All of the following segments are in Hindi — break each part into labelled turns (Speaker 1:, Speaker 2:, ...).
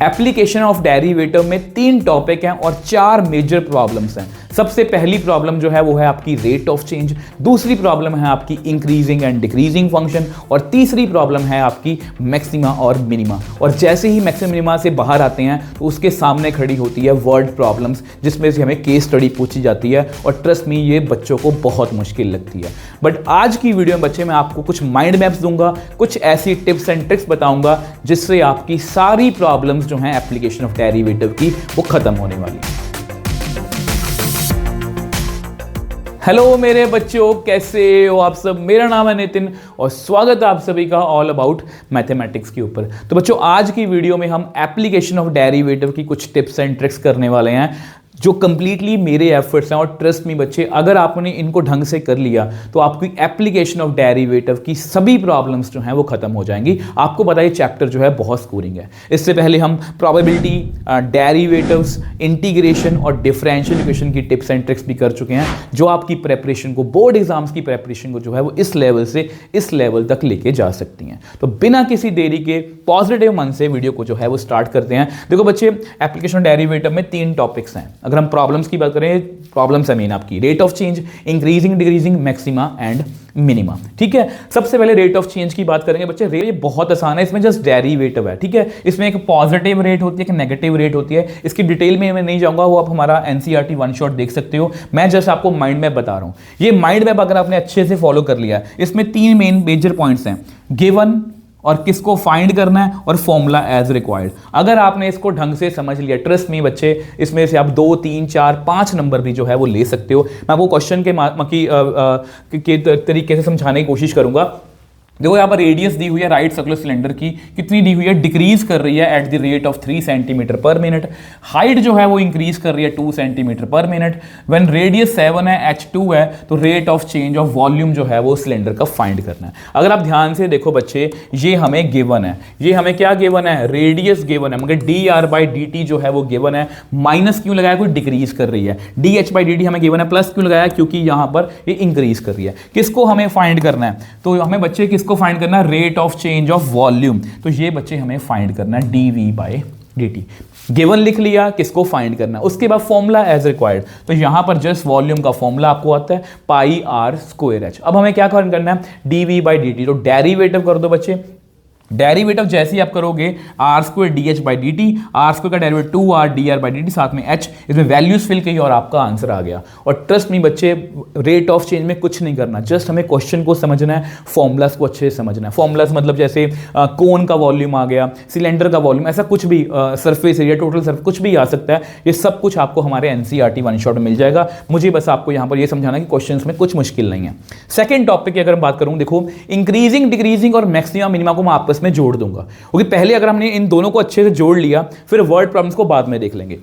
Speaker 1: एप्लीकेशन ऑफ डेरिवेटिव में 3 टॉपिक हैं और 4 मेजर प्रॉब्लम्स हैं। सबसे पहली प्रॉब्लम जो है वो है आपकी रेट ऑफ चेंज, दूसरी प्रॉब्लम है आपकी इंक्रीजिंग एंड डिक्रीजिंग फंक्शन, और तीसरी प्रॉब्लम है आपकी मैक्सिमा और मिनिमा। और जैसे ही मैक्सिमा मिनिमा से बाहर आते हैं तो उसके सामने खड़ी होती है वर्ड प्रॉब्लम्स, जिसमें से हमें केस स्टडी पूछी जाती है, और ट्रस्ट मी ये बच्चों को बहुत मुश्किल लगती है। बट आज की वीडियो में बच्चे मैं आपको कुछ माइंड मैप्स दूंगा, कुछ ऐसी टिप्स एंड ट्रिक्स बताऊंगा जिससे आपकी सारी प्रॉब्लम्स जो हैं एप्लीकेशन ऑफ डेरिवेटिव की वो खत्म होने वाली है। हेलो मेरे बच्चों, कैसे हो आप सब। मेरा नाम है नितिन और स्वागत है आप सभी का ऑल अबाउट मैथमेटिक्स के ऊपर। तो बच्चों आज की वीडियो में हम एप्लीकेशन ऑफ डेरिवेटिव की कुछ टिप्स एंड ट्रिक्स करने वाले हैं जो कंप्लीटली मेरे एफर्ट्स हैं। और ट्रस्ट मी बच्चे, अगर आपने इनको ढंग से कर लिया तो आपकी एप्लीकेशन ऑफ डेरिवेटिव की सभी प्रॉब्लम्स जो हैं वो खत्म हो जाएंगी। आपको पता है चैप्टर जो है बहुत स्कोरिंग है। इससे पहले हम प्रोबेबिलिटी, डेरिवेटिव्स, इंटीग्रेशन और डिफरेंशियल इक्वेशन की टिप्स एंड ट्रिक्स भी कर चुके हैं, जो आपकी प्रेपरेशन को, बोर्ड एग्जाम्स की प्रेपरेशन को जो है वो इस लेवल से इस लेवल तक लेके जा सकती हैं। तो बिना किसी देरी के पॉजिटिव मन से वीडियो को जो है वो स्टार्ट करते हैं। देखो बच्चे, एप्लीकेशन ऑफ डेरिवेटिव में 3 टॉपिक्स हैं। अगर हम प्रॉब्लम्स की बात करें, प्रॉब्लम्स है मेन आपकी rate of change, increasing, decreasing, maxima and minima. ठीक है, सबसे पहले रेट ऑफ चेंज की बात करेंगे बच्चे। रेट बहुत आसान है, इसमें जस्ट डेरिवेटिव है। ठीक है, इसमें एक पॉजिटिव रेट होती है, एक नेगेटिव रेट होती है। इसकी डिटेल में मैं नहीं जाऊंगा, वो आप हमारा एनसीईआरटी वन शॉट देख सकते हो। मैं जस्ट आपको माइंड मैप बता रहा हूं। ये माइंड मैप अगर आपने अच्छे से फॉलो कर लिया, इसमें 3 मेन मेजर पॉइंट्स हैं, गिवन और किसको फाइंड करना है और फॉर्मूला एज रिक्वायर्ड। अगर आपने इसको ढंग से समझ लिया, ट्रस्ट मी बच्चे, इसमें से आप 2, 3, 4, 5 नंबर भी जो है वो ले सकते हो। मैं आपको क्वेश्चन के तरीके से समझाने की कोशिश करूंगा। देखो यहाँ पर रेडियस दी हुई है राइट सर्कुलर सिलेंडर की, कितनी दी हुई है, डिक्रीज कर रही है at the rate of 3 centimetre पर मिनट। हाइट जो है वो इंक्रीज कर रही है 2 सेंटीमीटर पर मिनट। व्हेन रेडियस 7 है, h2 है, तो rate of change of volume जो है वो सिलेंडर का फाइंड करना है। अगर आप ध्यान से देखो बच्चे, ये हमें गिवन है, ये हमें क्या गिवन है, रेडियस गिवन है, मगर dr/dt जो है वो गिवन है। माइनस क्यों लगाया, कोई डिक्रीज कर रही है। dh/dt हमें गिवन है, प्लस क्यों लगाया, क्योंकि यहां पर ये इंक्रीज कर रही है। किसको हमें फाइंड करना है, तो हमें बच्चे किसको फाइंड करना है, rate of change of volume. तो ये बच्चे हमें फाइंड करना है dv/dt। गिवन लिख लिया, किसको फाइंड करना है। उसके बाद फॉर्मूला एज रिक्वायर्ड, तो यहां पर जस्ट वॉल्यूम का फॉर्मूला आपको आता है πr²h। अब हमें क्या करना है, dv/dt। तो डेरिवेटिव कर दो बच्चे। डेरिवेटिव जैसे ही आप करोगे r² dh/dt, r² का डेरिवेटिव 2r dr/dt, साथ में h, इसमें वैल्यूज फिल की और आपका आंसर आ गया। और ट्रस्ट मी बच्चे, रेट ऑफ चेंज में कुछ नहीं करना, जस्ट हमें क्वेश्चन को समझना है, फॉर्मूलाज को अच्छे से समझना है। फॉर्मूलाज मतलब जैसे कोन का वॉल्यूम आ गया, सिलेंडर का वॉल्यूम, ऐसा कुछ भी, सरफेस एरिया, टोटल सरफेस, कुछ भी आ सकता है। ये सब कुछ आपको हमारे एनसीईआरटी वन शॉट में मिल जाएगा। मुझे बस आपको यहाँ पर ये समझाना कि क्वेश्चन में कुछ मुश्किल नहीं है। सेकेंड टॉपिक की अगर बात करूँ, देखो इंक्रीजिंग, डिक्रीजिंग और मैक्सिमा मिनिमा को मैं आपस में जोड़ दूंगा, क्योंकि पहले अगर हमने इन दोनों को अच्छे से जोड़ लिया, फिर वर्ड प्रॉब्लम्स को बाद में देख लेंगे।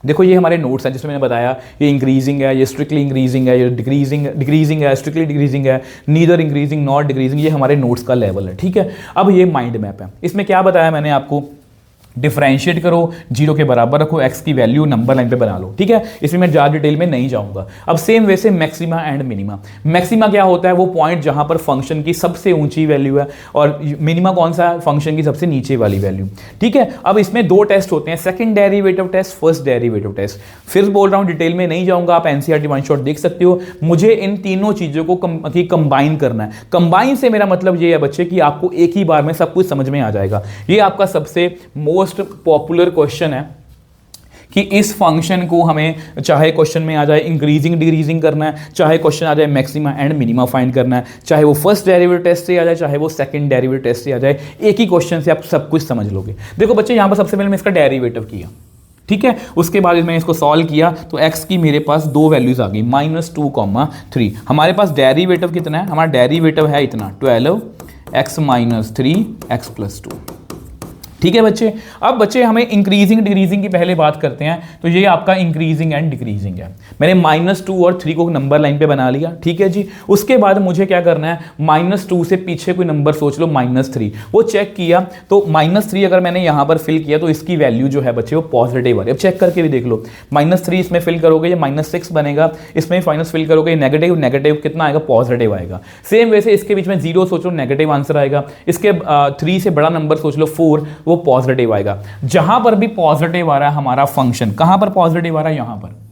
Speaker 1: देखो ये हमारे नोट्स हैं जिसमें मैंने बताया, ये इंक्रीजिंग है, ये स्ट्रिक्टली इंक्रीजिंग है, ये डिक्रीजिंग है, स्ट्रिक्टली डिक्रीजिंग है, नीदर इंक्रीजिंग नॉट डिक्रीजिंग। ये हमारे नोट्स का लेवल है। ठीक है, अब ये माइंड मैप है। इसमें क्या बताया मैंने आपको, डिफरेंशिएट करो, 0 के बराबर रखो, x की वैल्यू नंबर लाइन पे बना लो। ठीक है, इसमें मैं ज़्यादा डिटेल में नहीं जाऊंगा। अब सेम वैसे मैक्सिमा एंड मिनिमा। मैक्सिमा क्या होता है, वो पॉइंट जहां पर फंक्शन की सबसे ऊंची वैल्यू है, और मिनिमा कौन सा है, फंक्शन की सबसे नीचे वाली वैल्यू। ठीक है, अब इसमें 2 टेस्ट होते हैं, second derivative test, first derivative test. फिर बोल रहा हूं, डिटेल में नहीं जाऊंगा, आप एनसीईआरटी वन शॉट देख सकते हो। मुझे इन तीनों चीजों को कंबाइन करना है। कंबाइन से मेरा मतलब ये है बच्चे कि आपको एक ही बार में सब कुछ समझ में आ जाएगा। ये आपका सबसे मोस्ट पॉपुलर क्वेश्चन है कि इस फंक्शन को हमें, चाहे क्वेश्चन में आ जाए इंक्रीजिंग डिक्रीजिंग करना है, चाहे क्वेश्चन आ जाए मैक्सिमा एंड मिनिमा फाइंड करना है, चाहे वो फर्स्ट डेरिवेटिव टेस्ट से आ जाए, चाहे वो सेकंड डेरिवेटिव टेस्ट से आ जाए, एक ही क्वेश्चन से आप सब कुछ समझ लोगे। देखो बच्चे, यहां पर सबसे पहले मैं इसका डेरिवेटिव किया। ठीक है, उसके बाद मैंने इसको सॉल्व किया तो x की मेरे पास 2 वैल्यूज आ गई, -2, 3। हमारे पास डेरिवेटिव कितना है, हमारा डेरिवेटिव है इतना 12x - 3x + 2। ठीक है बच्चे, अब बच्चे हमें इंक्रीजिंग डिक्रीजिंग की पहले बात करते हैं। तो ये आपका इंक्रीजिंग एंड डिक्रीजिंग है। मैंने -2 और 3 को नंबर लाइन पे बना लिया। ठीक है जी, उसके बाद मुझे क्या करना है, -2 से पीछे कोई नंबर सोच लो, -3, वो चेक किया तो -3 अगर मैंने यहां पर फिल किया तो इसकी वैल्यू जो है बच्चे वो पॉजिटिव आ रही है। अब चेक करके भी देख लो, -3 इसमें फिल करोगे ये -6 बनेगा, इसमें माइनस फिल करोगे नेगेटिव, नेगेटिव कितना आएगा, पॉजिटिव आएगा। सेम वैसे इसके बीच में 0 सोचो, नेगेटिव आंसर आएगा। इसके 3 से बड़ा नंबर सोच लो 4, वो वो पॉजिटिव आएगा। जहां पर भी पॉजिटिव आ रहा है हमारा फंक्शन, कहां पर पॉजिटिव आ रहा है, यहां पर,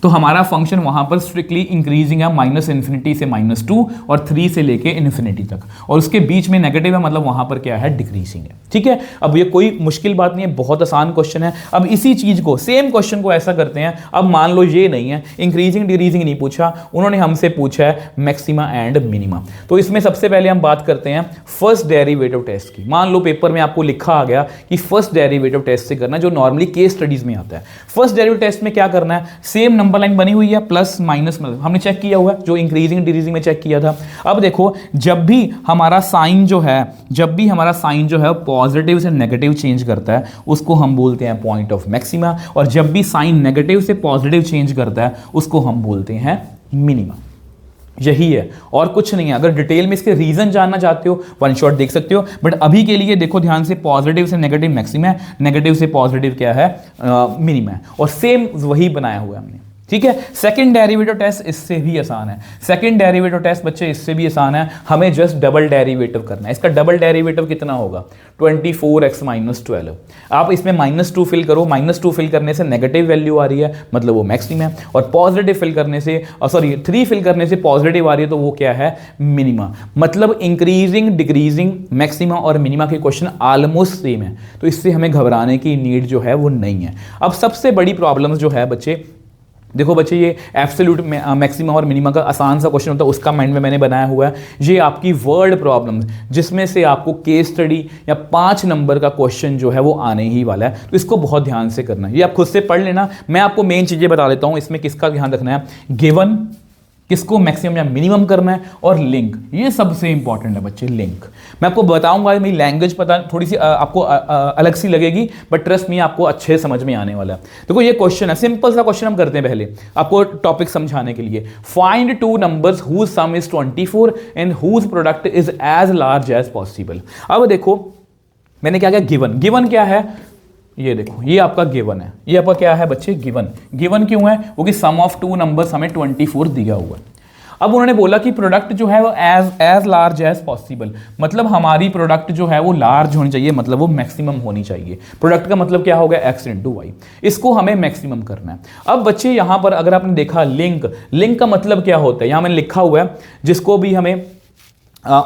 Speaker 1: तो हमारा फंक्शन वहां पर स्ट्रिक्टली इंक्रीजिंग है, माइनस इन्फिनिटी से -2 और 3 से लेके इन्फिनिटी तक, और उसके बीच में नेगेटिव है, मतलब वहां पर क्या है, डिक्रीजिंग है। ठीक है, अब ये कोई मुश्किल बात नहीं है, बहुत आसान क्वेश्चन है। अब इसी चीज को, सेम क्वेश्चन को ऐसा करते हैं। अब मान लो ये नहीं है, इंक्रीजिंग डिक्रीजिंग नहीं पूछा, उन्होंने हमसे पूछा है मैक्सिमा एंड मिनिमा। तो इसमें सबसे पहले हम बात करते हैं फर्स्ट डेरिवेटिव टेस्ट की। मान लो पेपर में आपको लिखा आ गया कि फर्स्ट डेरिवेटिव टेस्ट से करना, जो नॉर्मली केस स्टडीज में आता है। फर्स्ट डेरिवेटिव टेस्ट में क्या करना है, सेम नंबर लाइन बनी हुई है, प्लस माइनस, मतलब हमने चेक किया हुआ है, जो इंक्रीजिंग डिक्रीजिंग में चेक किया था। अब देखो, जब भी हमारा साइन जो है पॉजिटिव से नेगेटिव चेंज करता है, उसको हम बोलते हैं पॉइंट ऑफ मैक्सिमा, और जब भी साइन नेगेटिव से पॉजिटिव चेंज करता है, उसको हम बोलते हैं मिनिमा। यही है और कुछ नहीं है। अगर डिटेल में इसके रीजन जानना चाहते हो, वन शॉट देख सकते हो, बट अभी के लिए देखो ध्यान से, पॉजिटिव से नेगेटिव मैक्सिमा है, नेगेटिव से पॉजिटिव क्या है, मिनिमा है, और सेम वही बनाया हुआ है हमने। ठीक है, सेकंड डेरिवेटिव टेस्ट इससे भी आसान है। सेकंड डेरिवेटिव टेस्ट बच्चे इससे भी आसान है, हमें जस्ट डबल डेरिवेटिव करना है। इसका डबल डेरिवेटिव कितना होगा, 24x - 12। आप इसमें -2 फिल करो, -2 फिल करने से नेगेटिव वैल्यू आ रही है, मतलब वो मैक्सिमम है, और पॉजिटिव फिल करने से, 3 फिल करने से पॉजिटिव आ रही है, तो वो क्या है, मिनिमा। मतलब इंक्रीजिंग डिक्रीजिंग मैक्सिमा और मिनिमा के क्वेश्चन ऑलमोस्ट सेम है, तो इससे हमें घबराने की नीड जो है वो नहीं है। अब सबसे बड़ी प्रॉब्लम जो है बच्चे, देखो बच्चे, ये एब्सोल्यूट मैक्सिमा और मिनिमा का आसान सा क्वेश्चन होता है, उसका माइंड में मैंने बनाया हुआ है। ये आपकी वर्ड प्रॉब्लम्स, जिसमें से आपको केस स्टडी या 5 नंबर का क्वेश्चन जो है वो आने ही वाला है, तो इसको बहुत ध्यान से करना है। ये आप खुद से पढ़ लेना, मैं आपको मेन चीज़ें बता देता हूँ इसमें किसका ध्यान रखना है। गिवन, किसको मैक्सिमम या मिनिमम करना है, और लिंक, ये सबसे इंपॉर्टेंट है बच्चे। लिंक मैं आपको बताऊंगा, मेरी लैंग्वेज पता थोड़ी सी आपको अलग सी लगेगी, बट ट्रस्ट मी आपको अच्छे समझ में आने वाला है। देखो ये क्वेश्चन है, सिंपल सा क्वेश्चन हम करते हैं पहले आपको टॉपिक समझाने के लिए। Find 2 numbers whose sum is 24 and whose product is as large as possible. अब देखो मैंने क्या किया, गिवन। गिवन क्या है, ये देखो, ये आपका गिवन है। ये आपका क्या है बच्चे, गिवन। गिवन क्यों है, क्योंकि सम ऑफ 2 नंबर्स हमें 24 दिया हुआ है। अब उन्होंने बोला कि प्रोडक्ट जो है वो एज लार्ज एज पॉसिबल, मतलब हमारी प्रोडक्ट जो है वो लार्ज होनी चाहिए, मतलब वो मैक्सिमम होनी चाहिए। प्रोडक्ट का मतलब क्या हो गया, x × y। इसको हमें मैक्सिमम करना है। अब बच्चे यहां पर अगर आपने देखा लिंक, लिंक का मतलब क्या होता है, यहां मैंने लिखा हुआ है, जिसको भी हमें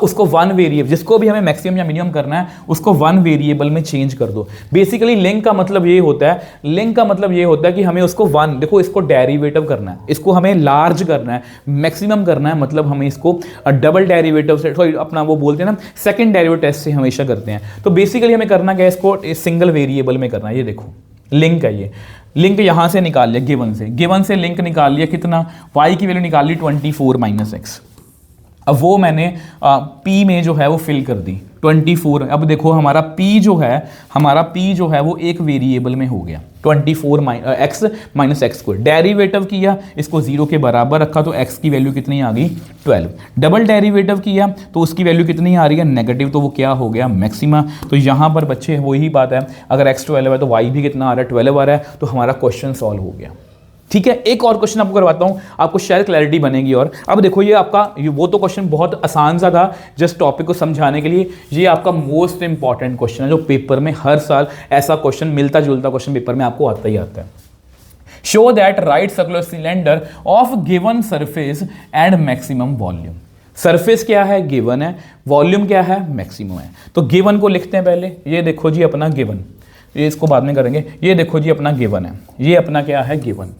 Speaker 1: उसको 1 वेरिएबल, जिसको भी हमें मैक्सिमम या मिनिमम करना है, उसको 1 वेरिएबल में चेंज कर दो। बेसिकली लिंक का मतलब ये होता है, लिंक का मतलब ये होता है कि हमें उसको 1, देखो इसको डेरिवेटिव करना है, इसको हमें लार्ज करना है, मैक्सिमम करना है, मतलब हमें इसको डबल डेरिवेटिव से, अपना वो बोलते हैं ना, सेकंड डेरिवेटिव टेस्ट से हमेशा करते हैं। तो बेसिकली हमें करना क्या है, इसको सिंगल वेरिएबल में करना है। ये देखो लिंक है, ये लिंक यहां से निकाल लिया, गिवन से लिंक निकाल लिया, कितना, y की वैल्यू निकाल ली 24 - x। अब वो मैंने P में जो है वो फिल कर दी 24। अब देखो हमारा P जो है वो एक वेरिएबल में हो गया, 24 x - x²। डेरिवेटिव किया, इसको 0 के बराबर रखा, तो x की वैल्यू कितनी आ गई, 12। डबल डेरिवेटिव किया तो उसकी वैल्यू कितनी आ रही है, नेगेटिव, तो वो क्या हो गया, मैक्सिमा। तो यहाँ पर बच्चे वही बात है, अगर x 12 है तो y भी कितना आ रहा है, 12 आ रहा है, तो हमारा क्वेश्चन सॉल्व हो गया। ठीक है, एक और क्वेश्चन आपको करवाता हूं, आपको शायद क्लैरिटी बनेगी। और अब देखो ये आपका, वो तो क्वेश्चन बहुत आसान सा था, जस्ट टॉपिक को समझाने के लिए। ये आपका मोस्ट इंपॉर्टेंट क्वेश्चन है, जो पेपर में हर साल ऐसा क्वेश्चन, मिलता जुलता क्वेश्चन पेपर में आपको आता ही आता है। Show that right circular cylinder of given surface and maximum volume. Surface क्या है, गिवन है, वॉल्यूम क्या है, मैक्सिमम है। तो गिवन को लिखते हैं पहले, ये देखो जी अपना गिवन, ये इसको बाद में करेंगे। ये देखो जी अपना गिवन है, ये अपना क्या है, given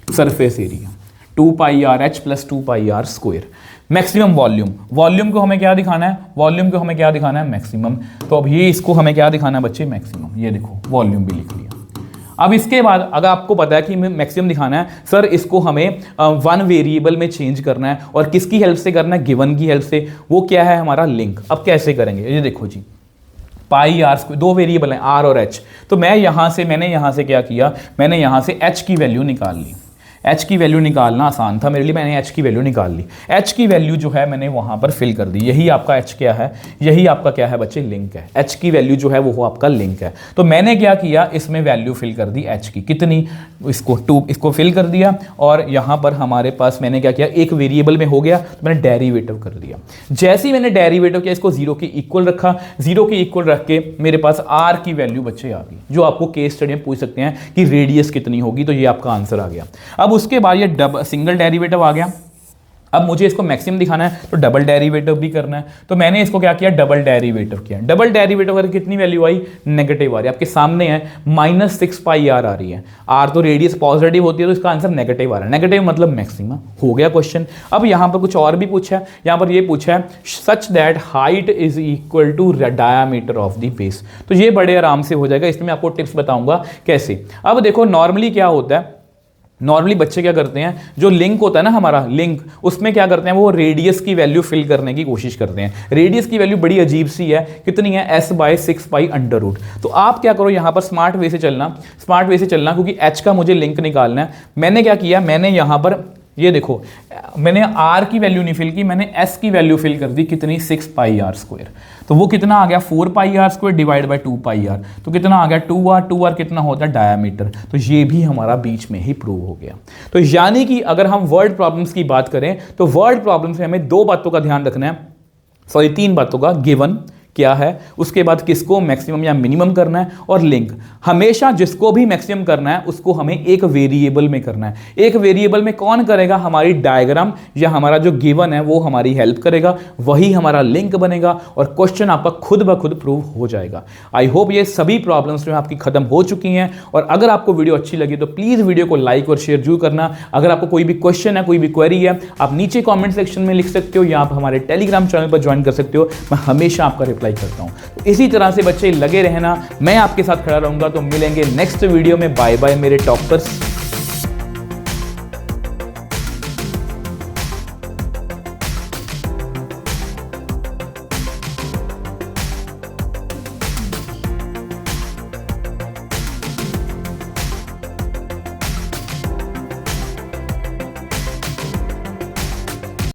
Speaker 1: surface area 2πrh + 2πr²। Maximum volume, volume को हमें क्या दिखाना है, वॉल्यूम को हमें क्या दिखाना है, मैक्सिमम। तो अब ये इसको हमें क्या दिखाना है बच्चे, मैक्सिमम। ये देखो वॉल्यूम भी लिख लिया। अब इसके बाद अगर आपको पता है कि मैक्सिमम दिखाना है, सर इसको हमें 1 वेरिएबल में चेंज करना है, और किसकी हेल्प से करना है, गिवन की हेल्प से। वो क्या है, हमारा लिंक। अब कैसे करेंगे, ये देखो जी, πr², 2 वेरिएबल हैं r और h। तो मैंने यहां से क्या किया, मैंने यहां से h की वैल्यू निकाल ली। एच की वैल्यू निकालना आसान था मेरे लिए, मैंने एच की वैल्यू निकाल ली। एच की वैल्यू जो है मैंने वहाँ पर फिल कर दी। यही आपका एच क्या है, यही आपका क्या है बच्चे, लिंक है। एच की वैल्यू जो है वो आपका लिंक है। तो मैंने क्या किया, इसमें वैल्यू फिल कर दी एच की, कितनी, इसको 2 इसको फिल कर दिया। और यहाँ पर हमारे पास मैंने क्या किया, एक वेरिएबल में हो गया तो मैंने डेरिवेटिव कर दिया। जैसे ही मैंने डेरिवेटिव किया, इसको 0 के इक्वल रखा, 0 के इक्वल रख के मेरे पास आर की वैल्यू बच्चे आ गई, जो आपको केस स्टडी में पूछ सकते हैं कि रेडियस कितनी होगी, तो ये आपका आंसर आ गया। अब उसके बाद ये सिंगल डेरिवेटिव आ गया। अब मुझे इसको मैक्सिमम दिखाना है तो डबल डेरिवेटिव भी करना है, तो मैंने इसको क्या किया, डबल डेरिवेटिव किया। डबल डेरिवेटिव करके कितनी वैल्यू आई, नेगेटिव आ रही है, आपके सामने है -6 पाई आर आ रही है। आर तो रेडियस पॉजिटिव होती है, तो इसका आंसर नेगेटिव आ रहा है। नेगेटिव मतलब मैक्सिमम हो गया क्वेश्चन। अब यहाँ पर कुछ और भी पूछा है, यहाँ पर ये पूछा है such that height is equal to diameter of the base. तो ये बड़े आराम से हो जाएगा, इसमें मैं आपको टिप्स बताऊंगा कैसे। अब देखो नॉर्मली क्या होता है, नॉर्मली बच्चे क्या करते हैं, जो लिंक होता है ना हमारा लिंक, उसमें क्या करते हैं, वो रेडियस की वैल्यू फिल करने की कोशिश करते हैं। रेडियस की वैल्यू बड़ी अजीब सी है, कितनी है, s/6 पाई अंडर रूट। तो आप क्या करो, यहां पर स्मार्ट वे से चलना, स्मार्ट वे से चलना, क्योंकि h का मुझे लिंक निकालना है। मैंने क्या किया, मैंने यहां पर ये देखो, मैंने r की वैल्यू नहीं फिल की, मैंने s की वैल्यू फिल कर दी, कितनी, 6 पाई आर स्क्वायर। तो वो कितना आ गया, 4 pi r square divide by 2 pi r, तो कितना आ गया, 2r कितना होता है, डायामीटर। तो ये भी हमारा बीच में ही प्रूव हो गया। तो यानी कि अगर हम वर्ड प्रॉब्लम्स की बात करें तो वर्ड प्रॉब्लम्स में हमें 2 बातों का ध्यान रखना है, सॉरी 3 बातों का, गिवन क्या है, उसके बाद किसको मैक्सिमम या मिनिमम करना है, और लिंक। हमेशा जिसको भी मैक्सिमम करना है उसको हमें एक वेरिएबल में करना है। एक वेरिएबल में कौन करेगा, हमारी डायग्राम या हमारा जो गिवन है वो हमारी हेल्प करेगा, वही हमारा लिंक बनेगा और क्वेश्चन आपका खुद ब खुद प्रूव हो जाएगा। आई होप ये सभी प्रॉब्लम्स जो है आपकी खत्म हो चुकी हैं। और अगर आपको वीडियो अच्छी लगी तो प्लीज वीडियो को लाइक और शेयर जरूर करना। अगर आपको कोई भी क्वेश्चन है, कोई भी क्वेरी है, आप नीचे कॉमेंट सेक्शन में लिख सकते हो या आप हमारे टेलीग्राम चैनल पर ज्वाइन कर सकते हो, मैं हमेशा आपका रिप्लाई करता हूं। तो इसी तरह से बच्चे लगे रहना, मैं आपके साथ खड़ा रहूंगा। तो मिलेंगे नेक्स्ट वीडियो में। बाय बाय मेरे टॉपर्स।